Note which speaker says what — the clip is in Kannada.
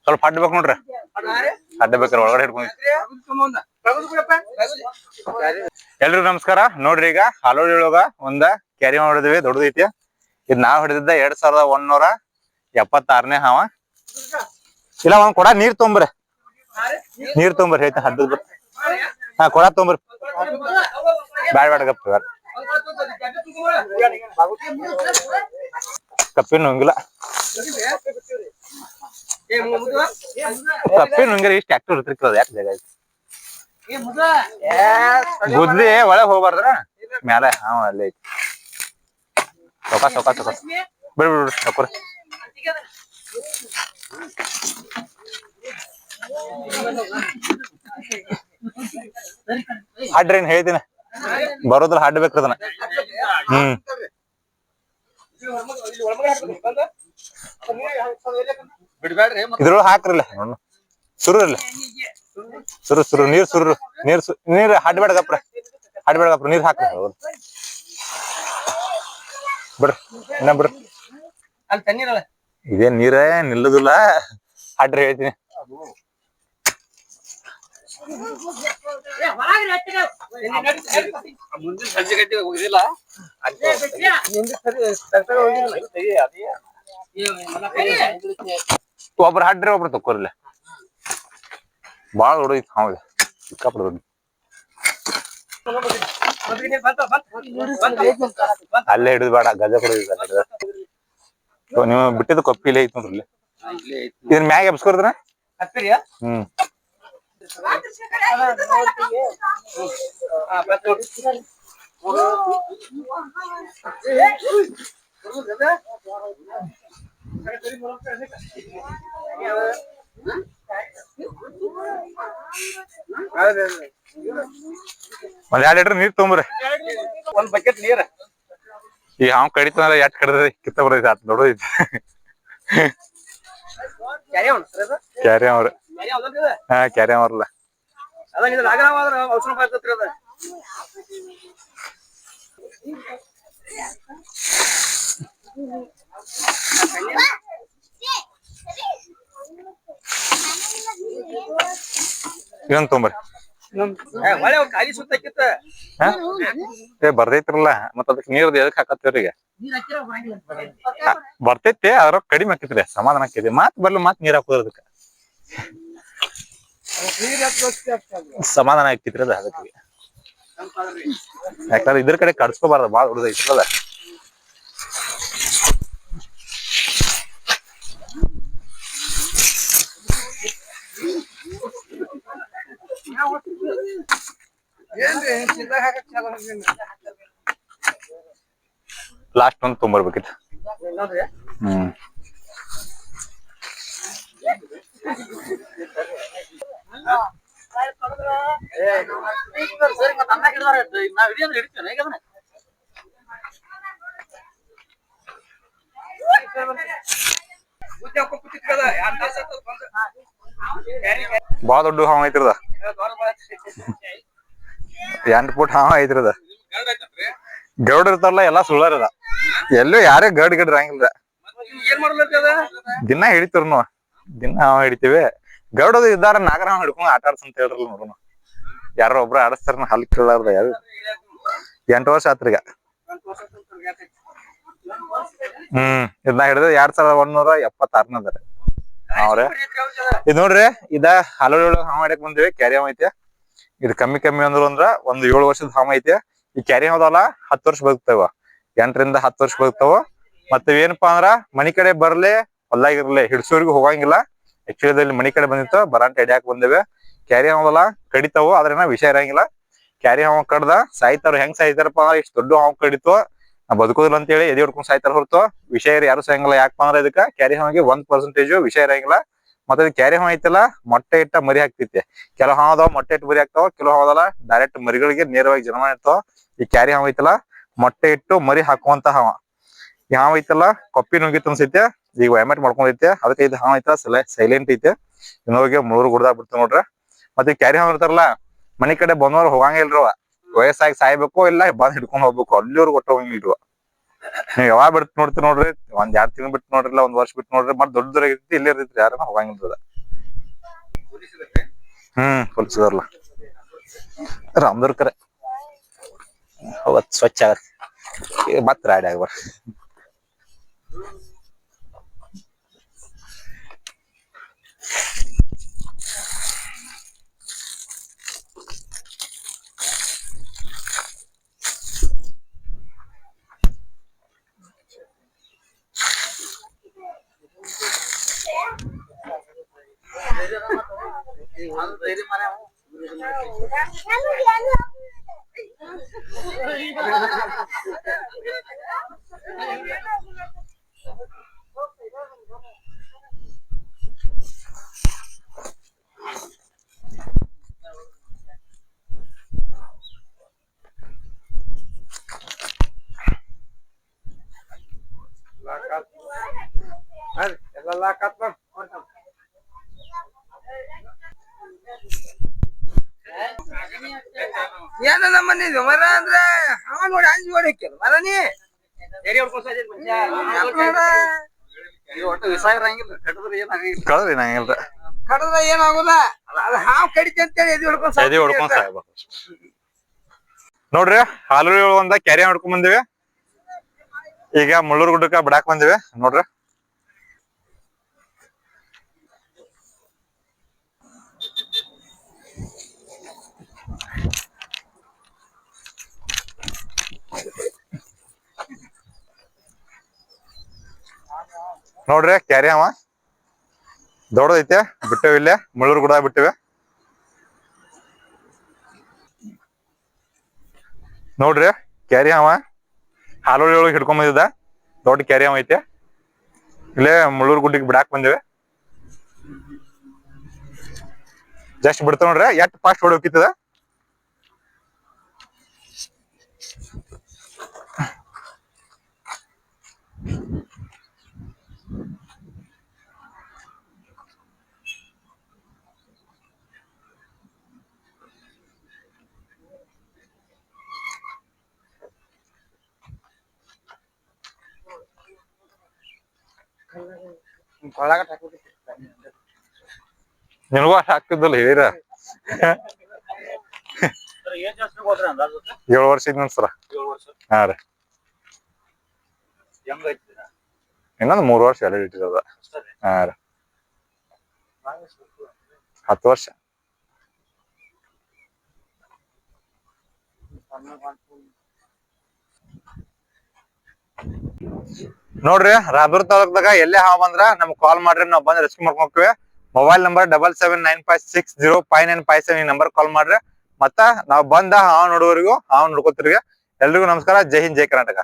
Speaker 1: ಸ್ವಲ್ಪ ಅಡ್ಬೇಕು ನೋಡ್ರಿ, ಅಡ್ಡಬೇಕ್ರಿ ಒಳಗಡೆ ಹಿಡ್ಕೊಂಡು. ಎಲ್ರಿಗೂ ನಮಸ್ಕಾರ. ನೋಡ್ರಿ, ಈಗ ಹಾಲೋಳಿಯೊಳಗ ಒಂದ ಕ್ಯಾರಿ ಹೊಡೆದಿವಿ, ದೊಡ್ಡದೈತಿ. ಇದ್ ನಾವ್ ಹಿಡಿದಿದ್ದ 2176ನೇ ಹಾವ. ಇಲ್ಲ, ಒಂದ್ ಕೊಡ ನೀರ್ ತೊಂಬ್ರಿ, ನೀರ್ ತೊಂಬ್ರಿ ಹೇಳ್ತ ಹಡ್ಡದ್ ಬರ್. ಹಾ, ಕೊಡ ತೊಂಬ್ರಿ. ಬ್ಯಾಡ ಬ್ಯಾಡ, ಗಪ್ಪ ಕಪ್ಪಿನ ನುಂಗಿಲ್ಲ, ಕಪ್ಪಿನ ನುಂಗಿರ ಇಷ್ಟ ಟ್ಯಾಕ್ಟರ್ ಇರ್ತಿರ್ತದ. ಯಾಕೆ ಜಾಗ ಗುದ್ದಿ ಒಳಗ್ ಹೋಗ್ಬಾರ್ದ್ರ ಮ್ಯಾಲ. ಹಾವ ಅಲ್ಲೇ ಐತಿ. ಸೊಕ ಸೊಕ ಸೊಕ ಬಿಡ್ ಬಿಡ್ರಿ ಸೊಕ್ರ. ಹಾಡ್ರಿ, ಏನ್ ಹೇಳ್ತೀನಿ, ಬರೋದ್ರ ಹಾಡ್ಬೇಕ್ರಿ ಅದನ್ನ. ಇದ್ರೊಳಗ ಹಾಕ್ರಲ್ಲ, ಸುರು ಇಲ್ಲ, ಸುರು ಸುರು ನೀರ್, ಸುರು ನೀರ್, ನೀರ್ ಹಾಡ್ಬೇಡಗಪ್ರ, ಹಾಡ್ಬೇಡಗಪ್ರ, ನೀರ್ ಹಾಕ್ರಿ. ಬಿಡ್ರಿ, ಇನ್ನ ಬಿಡ್ರಿ. ಇದೇನ್ ನೀರ ನಿಲ್ಲದಿಲ್ಲ. ಹಾಡ್ರಿ, ಹೇಳ್ತೀನಿ. ಒಬ್ರು ಹಾಡ್ರಿ, ಒಬ್ರು ತಕ್ಕೋರ್ಲೆ. ಬಾಳ ಹೊಡೈತಿ ಹಾವ, ಸಿಕ್ಕಾಪಡ ದೊಡ್ಡ. ಅಲ್ಲೇ ಹಿಡಿದು ಬೇಡ, ಗಜ ಕೊಡ. ನೀವು ಬಿಟ್ಟಿದ್ದು ಕೊಪ್ಪಿ ಇಲ್ಲೇ ಐತಿ ನೋಡ್ರಿ. ಇದನ್ ಮ್ಯಾಗ ಎಬ್ಸ್ಕೊರ್ದ್ರ. ಒಂದ್ 2 ಲೀಟರ್ ನೀರ್ ತೊಂಬ್ರಿ, ಒಂದ್ ಬಕೆಟ್ ನೀರ್. ಈ ಹಾವ್ ಕಡಿತಂದ್ರ ಎಟ್ ಕಡ್ದ್ರಿ, ಕಿತ್ತ ಬರೈತಿ. ಆತ್ ದೊಡ್ಡದೈತಿ. ಕ್ಯಾರಿ ಅವ್ರ. ಹಾ, ಕ್ಯಾರಿ ಅವ್ರಲ್ಲ. ಇದೊಂದ್ ತೊಂಬ್ರಿ. ಬರ್ತೈತ್ರಲ್ಲ, ಮತ್ತ ಅದಕ್ ನೀರ್ದು ಎದಕ್ ಹಾಕತ್ತೀವ್ರಿ? ಈಗ ಬರ್ತೈತಿ, ಅದ್ರ ಕಡಿಮೆ ಆಕೈತ್ರಿ, ಸಮಾಧಾನ ಆಕೈತಿ. ಮಾತ್ ಬರ್ಲಿ, ಮಾತ್ ನೀರ್ ಹಾಕೋದ್ರ ಅದಕ್ಕ ಸಮಾಧಾನ ಆಕೈತ್ರಿ. ಅದ ಅದಕ್ಕೆ ಯಾಕಂದ್ರೆ ಇದ್ರ ಕಡೆ ಕಡ್ಸ್ಕೊಬಾರ್ದು, ಬಾಳ ಹುಡುದೈತ್ರಲ್ಲ. ಲಾಸ್ಟ್ ಒಂದು ತೊಂಬರ್ಬೇಕಿತ್ತು. ಬಾಳ ದೊಡ್ಡ ಹಾವ ಐತ್ರದ, 8 ಫುಟ್ ಹಾವ ಐತ್ರದ. ಗೌಡ್ ಇರ್ತಾರಲ್ಲ, ಎಲ್ಲಾ ಸುಳ್ಳಾರದ. ಎಲ್ಲೂ ಯಾರೇ ಗಡ್ ಇರಂಗಿಲ್ಲ. ದಿನ ಹಿಡಿತೀರ್ ನಾವು, ದಿನ ಹಾವ ಹಿಡಿತೀವಿ. ಗೌಡದು ಇದ್ದಾರ, ನಾಗರ ಹಾವ ಹಿಡ್ಕೊಂಡ್ ಆಟ ಆಡ್ಸಂತ ಹೇಳ್ರಲ್ಲ ನೋಡ್ರಿ. ಯಾರೋ ಒಬ್ರು ಆಡಸ್ತಾರ, ಹಲ್ ಕೇಳಾರ್ದ. ಯಾರು 8 ವರ್ಷ ಆತ್ರಿಗ. ಇದನ್ನ ಹಿಡಿದು 2176 ಅವ್ರೆ. ಇದ್ ನೋಡ್ರಿ, ಇದ ಹಾಲೋಳಿ ಹಾವ ಹಿಡಕ್ ಬಂದಿವಿ. ಕ್ಯಾರಿ ಹಾವ ಐತೆ. ಇದು ಕಮ್ಮಿ ಅಂದ್ರ ಒಂದ್ 7 ವರ್ಷದ ಹಾವ ಐತೆ. ಈ ಕ್ಯಾರಿ ಹಾವದಲ್ಲ 10 ವರ್ಷ ಬದುಕ್ತಾವ, 8 ರಿಂದ 10 ವರ್ಷ ಬದುಕ್ತಾವ. ಮತ್ತೆ ಏನಪ್ಪಾ ಅಂದ್ರ ಮನಿ ಕಡೆ ಬರ್ಲಿ, ಹೊಲ್ದಾಗಿರ್ಲಿ, ಹಿಡ್ಸೋರ್ಗು ಹೋಗಂಗಿಲ್ಲ. ಆಕ್ಚುಲಿ ಮನಿ ಕಡೆ ಬಂದಿತ್ತು, ಬರಾಂಟ ಹಿಡಿಯಾಕ ಬಂದೇವೆ. ಕ್ಯಾರಿ ಹಾವದಲ್ಲ ಕಡಿತಾವು, ಆದ್ರೇನ ವಿಷ ಇರಂಗಿಲ್ಲ. ಕ್ಯಾರಿ ಹಾವ ಕಡ್ದ ಸಾಯ್ತಾರ. ಹೆಂಗ್ ಸಾಯ್ತಾರಪ್ಪ ಅಂದ್ರ, ಇಷ್ಟು ದೊಡ್ಡ ಹಾವ್ ಕಡಿತು, ಬದುಕೋದಿಲ್ಲ ಅಂತ ಹೇಳಿ ಎದೆ ಹೊಡ್ಕೊಂಡ್ ಸಾಯ್ತಾರ ಹೊರತು ವಿಷಯ ಯಾರು ಸಾಯಂಗಿಲ್ಲ. ಯಾಕಪ್ಪ ಅಂದ್ರ ಇದಕ್ಕ ಕ್ಯಾರಿ ಹಾವಿಗೆ 1% ವಿಷಯ ಇರಂಗಿಲ್ಲ. ಮತ್ತೆ ಕ್ಯಾರಿ ಹಾವ ಐತಲ್ಲ, ಮೊಟ್ಟೆ ಇಟ್ಟ ಮರಿ ಹಾಕ್ತಿತ್ತೆ. ಕೆಲವು ಹಾವದವ ಮೊಟ್ಟೆ ಇಟ್ಟು ಮರಿ ಹಾಕ್ತಾವ, ಕೆಲವು ಹಾವದಲ್ಲ ಡೈರೆಕ್ಟ್ ಮರಿಗಳಿಗೆ ನೇರವಾಗಿ ಜನನ ಇರ್ತಾವ. ಈ ಕ್ಯಾರಿ ಹಾವ ಐತಲ್ಲ ಮೊಟ್ಟೆ ಇಟ್ಟು ಮರಿ ಹಾಕುವಂತ ಹಾವ. ಯಾವ ಐತಲ್ಲ ಕೊಪ್ಪಿ ನುಂಗಿತ್ ಅನ್ಸೈತೆ, ಈಗ ವೈಮೆಟ್ ಮಾಡ್ಕೊಂಡೈತೆ. ಅದಕ್ಕೆ ಇದು ಹಾವ ಐತಲ್ಲ ಸೈಲೆಂಟ್ ಐತೆ. ಇನ್ನೋಗಿ ಮೂರು ಗುಡ್ದಾಗ ಬಿಡ್ತಾವ ನೋಡ್ರಿ. ಮತ್ತೆ ಕ್ಯಾರಿ ಹಾವ್ ಇರ್ತಾರಲ್ಲ, ಮನಿ ಕಡೆ ಬಂದವ್ರು ಹೋಗಂಗಿಲ್ರಿ. ವಯಸ್ಸಾಗಿ ಸಾಯ್ಬೇಕು, ಇಲ್ಲ ಬಂದ್ ಹಿಡ್ಕೊಂಡ್ ಹೋಗ್ಬೇಕು, ಅಲ್ಲಿವ್ರಿಗೆ ಒಟ್ಟ ಹೋಗಂಗಿಲ್ರಿ. ನೀವ್ ಯಾವಾಗ ಬಿಡ್ತ ನೋಡ್ತೀರಿ ನೋಡ್ರಿ, ಒಂದ್ 2 ತಿಂಗಳು ಬಿಟ್ಟು ನೋಡ್ರಿಲ್ಲ, ಒಂದ್ ವರ್ಷ ಬಿಟ್ಟು ನೋಡ್ರಿ, ಮತ್ ದೊಡ್ಡ ಇರ್ತಿ ಇಲ್ಲೇ ಇರ್ತೈತ್ರಿ, ಯಾರನ್ನ ಹೋಗಂಗಿಲ್ರಿ. ಹೊಲ್ಸಿದಾರಲ್ಲ ರಾಮದೂರ್ ಕರೆ ಅವತ್ ಸ್ವಚ್ಛ ಆಗತ್ತೆ. ಮತ್ ರಾಡಿ ಆಗ್ಬಾರ.
Speaker 2: ಏನ ನಮ್ಮನಿದು ಮರ ಅಂದ್ರೆ ಅವ ನೋಡಿ ಅಂಜಿ ಹೊಡಿಕ್ಕಿಲ್ಲ ಮರ ನೀ ಕಡದ್ರ ಏನಾಗುಲ್ಲ. ಅದು ಹಾವು ಕಡಿತ ಅಂತೇಳಿ ಎದಿ ಹೊಡ್ಕೊಂಡ್
Speaker 1: ಸಾಯ್ಬೇಕು ನೋಡ್ರಿ. ಹಾಲು ಒಂದ ಕ್ಯಾರಿ ಹೊಡ್ಕೊಂಡ್ ಬಂದಿವಿ. ಈಗ ಮುಳ್ಳೂರ್ ಗುಡ್ಡಕ್ಕ ಬಿಡಾಕ್ ಬಂದಿವಿ ನೋಡ್ರಿ. ನೋಡ್ರಿ ಕ್ಯಾರಿ ಅವ ದೊಡ್ಡದೈತೆ. ಬಿಟ್ಟೇವಿ ಇಲ್ಲೇ ಮುಳ್ಳೂರ್ ಗುಡ್ಡ ಬಿಟ್ಟಿವಿ ನೋಡ್ರಿ. ಕ್ಯಾರಿ ಅವ ಹಾಲುಳಿ ಒಳಗೆ ಹಿಡ್ಕೊಂಡ್ ಬಂದಿದ್ದ ದೊಡ್ಡ ಕ್ಯಾರಿ ಅವ ಐತೆ. ಇಲ್ಲೇ ಮುಳ್ಳೂರ್ ಗುಡ್ಡಿಗೆ ಬಿಡಾಕ್ ಬಂದಿವಿ. ಜಸ್ಟ್ ಬಿಡ್ತಾವ ನೋಡ್ರಿ. ಎಷ್ಟ್ ಫಾಸ್ಟ್ ಹೊಡೋಕಿತ್ತದ. ನಿನಗೂ ಅಷ್ಟ ಆಗ್ತಿದ್ದಲ್ಲ ಹೇಳಿರ. 7 ವರ್ಷ ಇದ್ ಸರ. ಹಾ ರೀ, ಇನ್ನೊಂದು 3 ವರ್ಷ ಎಲ್ಲ ಇಟ್ಟಿರೋದ. ಹಾ ರೀ, 10 ವರ್ಷ. ನೋಡ್ರಿ, ರಾಯದುರ್ಗ ತಾಲೂಕ್ದಾಗ ಎಲ್ಲೇ ಹಾವ್ ಬಂದ್ರ ನಮ್ಗ್ ಕಾಲ್ ಮಾಡ್ರಿ, ನಾವ್ ಬಂದ್ ರೆಸ್ಕ್ಯೂ ಮಾಡ್ಕೊಂಡ್ ಹೋಗ್ತೀವಿ. ಮೊಬೈಲ್ ನಂಬರ್ 7795605957 ಈ ನಂಬರ್ ಕಾಲ್ ಮಾಡ್ರಿ. ಮತ್ತ ನಾವ್ ಬಂದ ಹಾವ್ ನೋಡುವವರೆಗೂ ಹಾವ್ ನೋಡ್ಕೋತಿರ್ಗೆ. ಎಲ್ರಿಗೂ ನಮಸ್ಕಾರ. ಜೈ ಹಿಂದ್, ಜೈ ಕರ್ನಾಟಕ.